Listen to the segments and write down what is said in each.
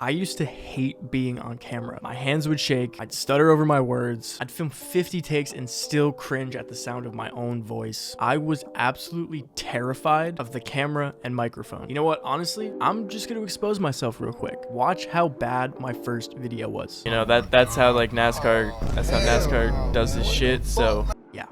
I used to hate being on camera. My hands would shake, I'd stutter over my words, I'd film 50 takes and still cringe at the sound of my own voice. I was absolutely terrified of the camera and microphone. You know what, honestly, I'm just gonna expose myself real quick. Watch how bad my first video was. You know, that's how like NASCAR does this shit, so yeah.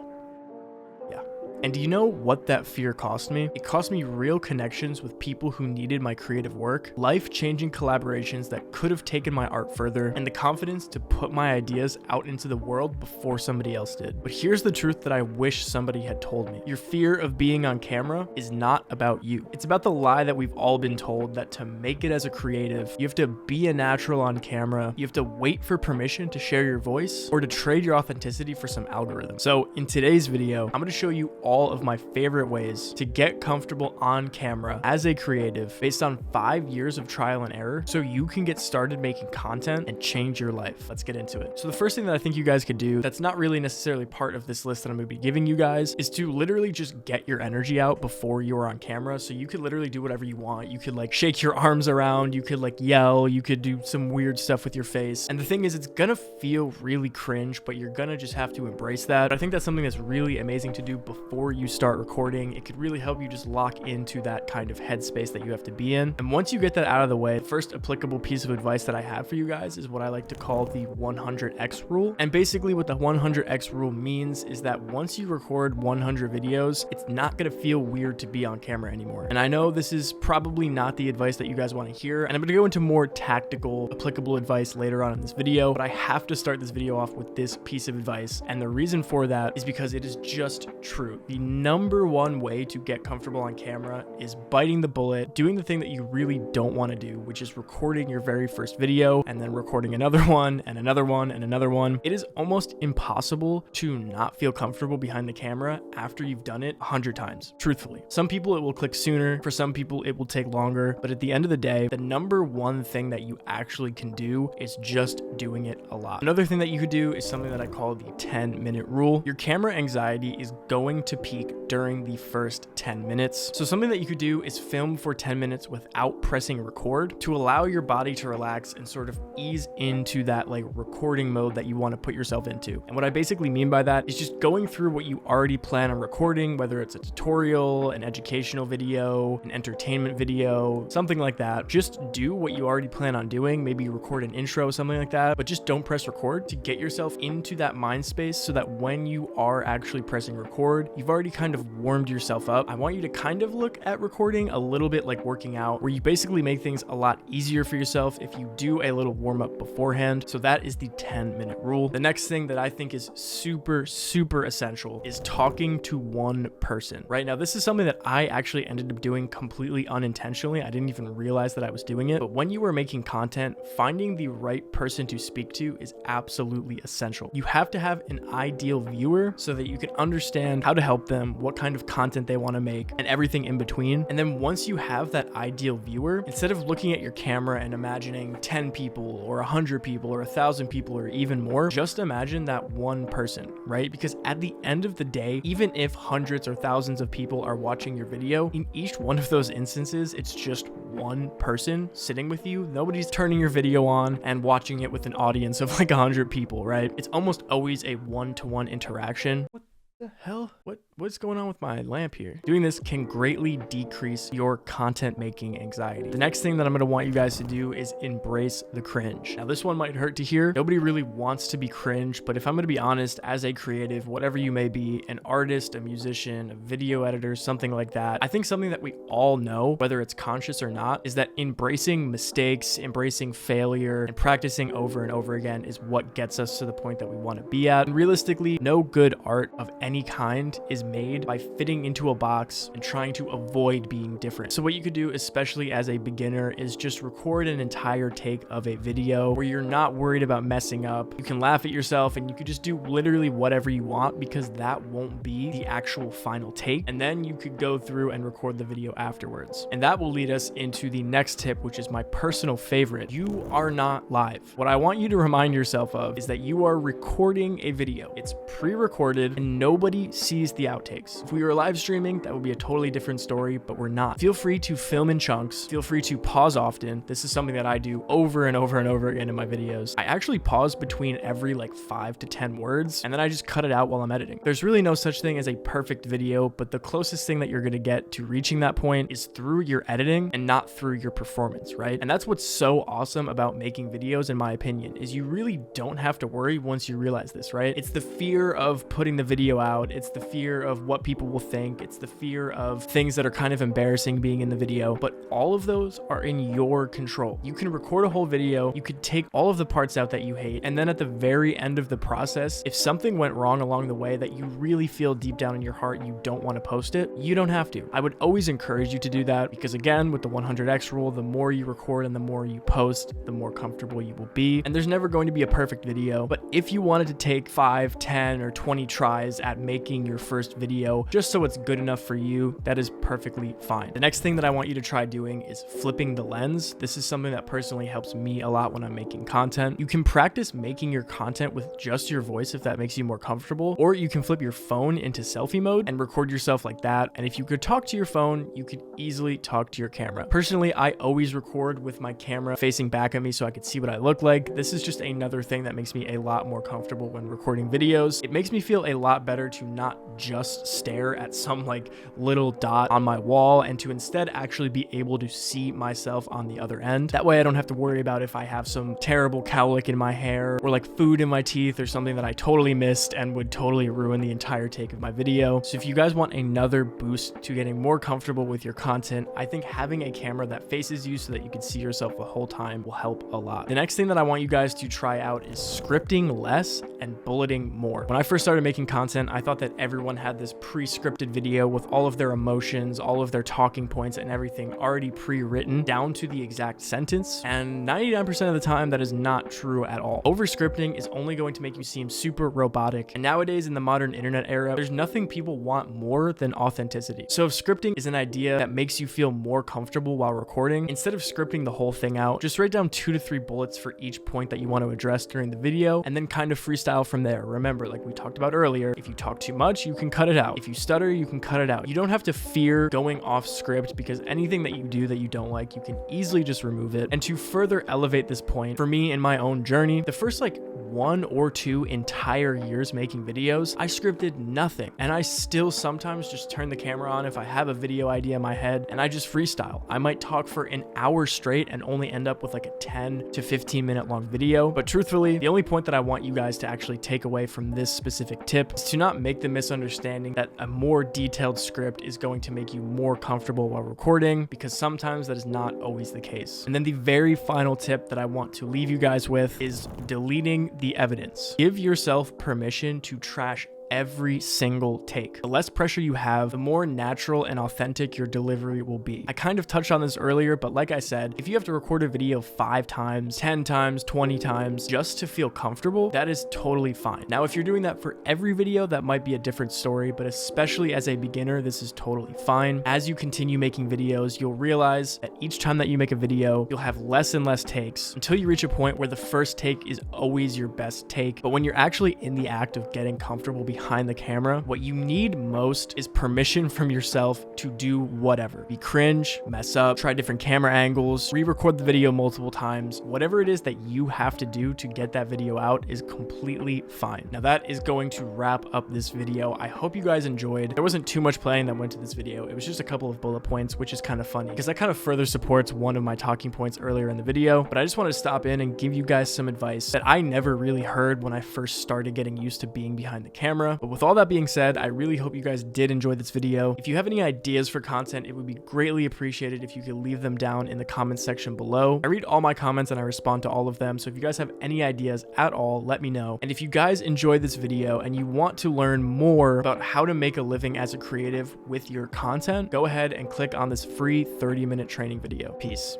And do you know what that fear cost me? It cost me real connections with people who needed my creative work, life-changing collaborations that could have taken my art further, and the confidence to put my ideas out into the world before somebody else did. But here's the truth that I wish somebody had told me. Your fear of being on camera is not about you. It's about the lie that we've all been told that to make it as a creative, you have to be a natural on camera, you have to wait for permission to share your voice, or to trade your authenticity for some algorithm. So in today's video, I'm gonna show you all of my favorite ways to get comfortable on camera as a creative based on 5 years of trial and error so you can get started making content and change your life. Let's get into it. So the first thing that I think you guys could do that's not really necessarily part of this list that I'm going to be giving you guys is to literally just get your energy out before you're on camera. So you could literally do whatever you want. You could like shake your arms around, you could like yell, you could do some weird stuff with your face. And the thing is, it's gonna feel really cringe, but you're gonna just have to embrace that. I think that's something that's really amazing to do before you start recording. It could really help you just lock into that kind of headspace that you have to be in. And once you get that out of the way, the first applicable piece of advice that I have for you guys is what I like to call the 100x rule. And basically what the 100x rule means is that once you record 100 videos, it's not gonna feel weird to be on camera anymore. And I know this is probably not the advice that you guys want to hear, and I'm gonna go into more tactical, applicable advice later on in this video, but I have to start this video off with this piece of advice. And the reason for that is because it is just true. The number one way to get comfortable on camera is biting the bullet, doing the thing that you really don't want to do, which is recording your very first video and then recording another one and another one and another one. It is almost impossible to not feel comfortable behind the camera after you've done it 100 times, truthfully. Some people it will click sooner, for some people it will take longer, but at the end of the day, the number one thing that you actually can do is just doing it a lot. Another thing that you could do is something that I call the 10-minute rule. Your camera anxiety is going to peak during the first 10 minutes. So something that you could do is film for 10 minutes without pressing record to allow your body to relax and sort of ease into that like recording mode that you want to put yourself into. And what I basically mean by that is just going through what you already plan on recording, whether it's a tutorial, an educational video, an entertainment video, something like that. Just do what you already plan on doing, maybe record an intro, something like that, but just don't press record to get yourself into that mind space so that when you are actually pressing record, you've already kind of warmed yourself up. I want you to kind of look at recording a little bit like working out, where you basically make things a lot easier for yourself if you do a little warm up beforehand. So that is the 10-minute rule. The next thing that I think is super essential is talking to one person. Right now, this is something that I actually ended up doing completely unintentionally. I didn't even realize that I was doing it. But when you are making content, finding the right person to speak to is absolutely essential. You have to have an ideal viewer so that you can understand how to help them, what kind of content they want to make, and everything in between. And then once you have that ideal viewer, instead of looking at your camera and imagining 10 people or 100 people or 1,000 people or even more, just imagine that one person, right? Because at the end of the day, even if hundreds or thousands of people are watching your video, in each one of those instances, it's just one person sitting with you. Nobody's turning your video on and watching it with an audience of like 100 people, right? It's almost always a one-to-one interaction. What the hell? What's going on with my lamp here? Doing this can greatly decrease your content making anxiety. The next thing that I'm going to want you guys to do is embrace the cringe. Now, this one might hurt to hear. Nobody really wants to be cringe, but if I'm going to be honest, as a creative, whatever you may be, an artist, a musician, a video editor, something like that, I think something that we all know, whether it's conscious or not, is that embracing mistakes, embracing failure, and practicing over and over again is what gets us to the point that we want to be at. And realistically, no good art of any kind is made by fitting into a box and trying to avoid being different. So what you could do, especially as a beginner, is just record an entire take of a video where you're not worried about messing up. You can laugh at yourself and you could just do literally whatever you want, because that won't be the actual final take. And then you could go through and record the video afterwards. And that will lead us into the next tip, which is my personal favorite. You are not live. What I want you to remind yourself of is that you are recording a video. It's pre-recorded and nobody sees the outtakes. If we were live streaming, that would be a totally different story, but we're not. Feel free to film in chunks. Feel free to pause often. This is something that I do over and over and over again in my videos. I actually pause between every like 5 to 10 words, and then I just cut it out while I'm editing. There's really no such thing as a perfect video, but the closest thing that you're gonna get to reaching that point is through your editing and not through your performance, right? And that's what's so awesome about making videos, in my opinion, is you really don't have to worry once you realize this, right? It's the fear of putting the video out. It's the fear of what people will think. It's the fear of things that are kind of embarrassing being in the video, but all of those are in your control. You can record a whole video. You could take all of the parts out that you hate, and then at the very end of the process, if something went wrong along the way that you really feel deep down in your heart you don't want to post it, you don't have to. I would always encourage you to do that, because again, with the 100x rule, the more you record and the more you post, the more comfortable you will be. And there's never going to be a perfect video, but if you wanted to take 5, 10, or 20 tries at making your first video just so it's good enough for you, that is perfectly fine. The next thing that I want you to try doing is flipping the lens. This is something that personally helps me a lot when I'm making content. You can practice making your content with just your voice if that makes you more comfortable, or you can flip your phone into selfie mode and record yourself like that. And if you could talk to your phone, you could easily talk to your camera. Personally, I always record with my camera facing back at me so I could see what I look like. This is just another thing that makes me a lot more comfortable when recording videos. It makes me feel a lot better to not just stare at some like little dot on my wall and to instead actually be able to see myself on the other end. That way I don't have to worry about if I have some terrible cowlick in my hair or like food in my teeth or something that I totally missed and would totally ruin the entire take of my video. So if you guys want another boost to getting more comfortable with your content, I think having a camera that faces you so that you can see yourself the whole time will help a lot. The next thing that I want you guys to try out is scripting less and bulleting more. When I first started making content, I thought that everyone had this pre-scripted video with all of their emotions, all of their talking points and everything already pre-written down to the exact sentence. And 99% of the time, that is not true at all. Over-scripting is only going to make you seem super robotic. And nowadays in the modern internet era, there's nothing people want more than authenticity. So if scripting is an idea that makes you feel more comfortable while recording, instead of scripting the whole thing out, just write down 2 to 3 bullets for each point that you want to address during the video, and then kind of freestyle from there. Remember, like we talked about earlier, if you talk too much, you can cut it out. If you stutter, you can cut it out. You don't have to fear going off script, because anything that you do that you don't like, you can easily just remove it. And to further elevate this point, for me in my own journey, the first like 1 or 2 entire years making videos, I scripted nothing. And I still sometimes just turn the camera on if I have a video idea in my head and I just freestyle. I might talk for an hour straight and only end up with like a 10 to 15 minute long video. But truthfully, the only point that I want you guys to actually take away from this specific tip is to not make the misunderstanding that a more detailed script is going to make you more comfortable while recording, because sometimes that is not always the case. And then the very final tip that I want to leave you guys with is deleting the evidence. Give yourself permission to trash every single take. The less pressure you have, the more natural and authentic your delivery will be. I kind of touched on this earlier, but like I said, if you have to record a video 5 times, 10 times, 20 times just to feel comfortable, that is totally fine. Now, if you're doing that for every video, that might be a different story, but especially as a beginner, this is totally fine. As you continue making videos, you'll realize that each time that you make a video, you'll have less and less takes until you reach a point where the first take is always your best take. But when you're actually in the act of getting comfortable behind the camera, what you need most is permission from yourself to do whatever. Be cringe, mess up, try different camera angles, re-record the video multiple times. Whatever it is that you have to do to get that video out is completely fine. Now that is going to wrap up this video. I hope you guys enjoyed. There wasn't too much planning that went to this video. It was just a couple of bullet points, which is kind of funny because that kind of further supports one of my talking points earlier in the video. But I just wanted to stop in and give you guys some advice that I never really heard when I first started getting used to being behind the camera. But with all that being said, I really hope you guys did enjoy this video. If you have any ideas for content, it would be greatly appreciated if you could leave them down in the comments section below. I read all my comments and I respond to all of them. So if you guys have any ideas at all, let me know. And if you guys enjoyed this video and you want to learn more about how to make a living as a creative with your content, go ahead and click on this free 30-minute training video. Peace.